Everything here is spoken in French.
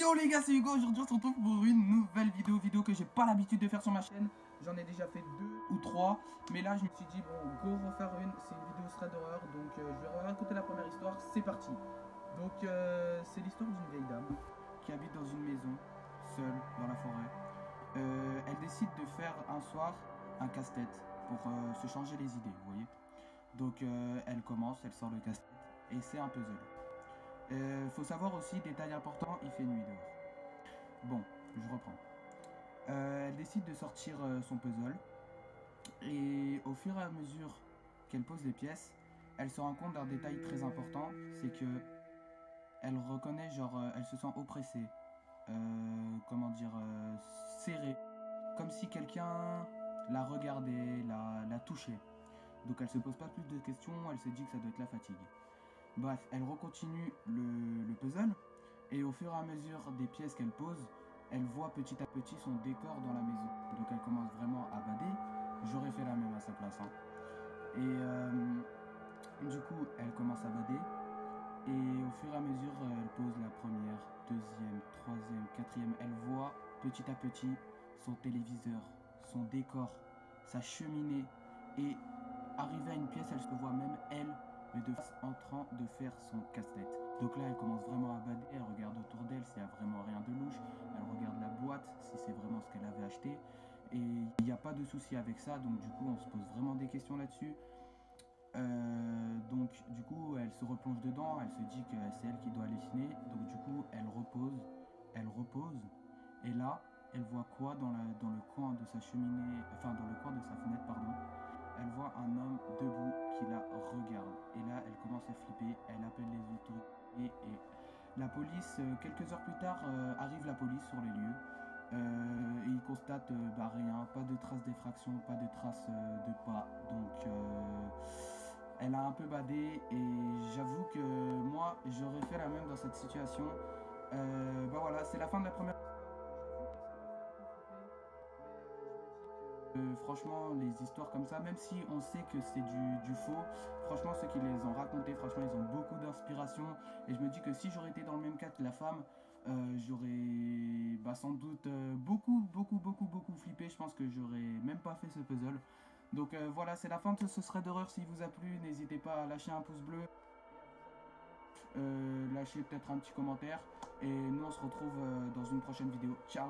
Yo les gars, c'est Hugo, aujourd'hui on se retrouve pour une nouvelle vidéo que j'ai pas l'habitude de faire sur ma chaîne. J'en ai déjà fait 2 ou 3, mais là je me suis dit bon, go refaire une, c'est une vidéo thread d'horreur, donc je vais raconter la première histoire, c'est parti. Donc c'est l'histoire d'une vieille dame qui habite dans une maison, seule, dans la forêt. Elle décide de faire un soir un casse-tête pour se changer les idées, vous voyez. Donc elle commence, elle sort le casse-tête et c'est un puzzle. Faut savoir aussi, détail important, il fait nuit dehors. Bon, je reprends. Elle décide de sortir son puzzle et au fur et à mesure qu'elle pose les pièces, elle se rend compte d'un détail très important, c'est que elle reconnaît, genre, elle se sent oppressée, comment dire, serrée, comme si quelqu'un la regardait, la touchait. Donc elle se pose pas plus de questions, elle se dit que ça doit être la fatigue. Bref, elle recontinue le puzzle et au fur et à mesure des pièces qu'elle pose, elle voit petit à petit son décor dans la maison. Donc elle commence vraiment à bader. J'aurais fait la même à sa place. Hein. Et du coup, elle commence à bader. Et au fur et à mesure, elle pose la première, deuxième, troisième, quatrième. Elle voit petit à petit son téléviseur, son décor, sa cheminée. Et arrivée à une pièce, elle se voit même, elle, mais de face en train de faire son casse-tête. Donc là, elle commence vraiment à bader, elle regarde autour d'elle s'il n'y a vraiment rien de louche, elle regarde la boîte, si c'est vraiment ce qu'elle avait acheté, et il n'y a pas de souci avec ça, donc du coup, on se pose vraiment des questions là-dessus. Donc du coup, elle se replonge dedans, elle se dit que c'est elle qui doit halluciner, donc du coup, elle repose, et là, elle voit quoi dans le coin de sa cheminée, enfin dans le coin de sa fenêtre, pardon. Elle voit un homme debout qui la regarde. Et là, elle commence à flipper. Elle appelle les autorités. Et la police, quelques heures plus tard, arrive la police sur les lieux. Et ils constatent rien, pas de traces d'effraction, pas de traces de pas. Donc, elle a un peu badé. Et j'avoue que moi, j'aurais fait la même dans cette situation. Voilà, c'est la fin de la première. Franchement, les histoires comme ça, même si on sait que c'est du faux, franchement, ceux qui les ont racontés, franchement, ils ont beaucoup d'inspiration. Et je me dis que si j'aurais été dans le même cas que la femme, j'aurais sans doute beaucoup flippé. Je pense que j'aurais même pas fait ce puzzle. Donc voilà, c'est la fin de ce thread d'horreur. S'il vous a plu, n'hésitez pas à lâcher un pouce bleu. Lâchez peut-être un petit commentaire. Et nous, on se retrouve dans une prochaine vidéo. Ciao!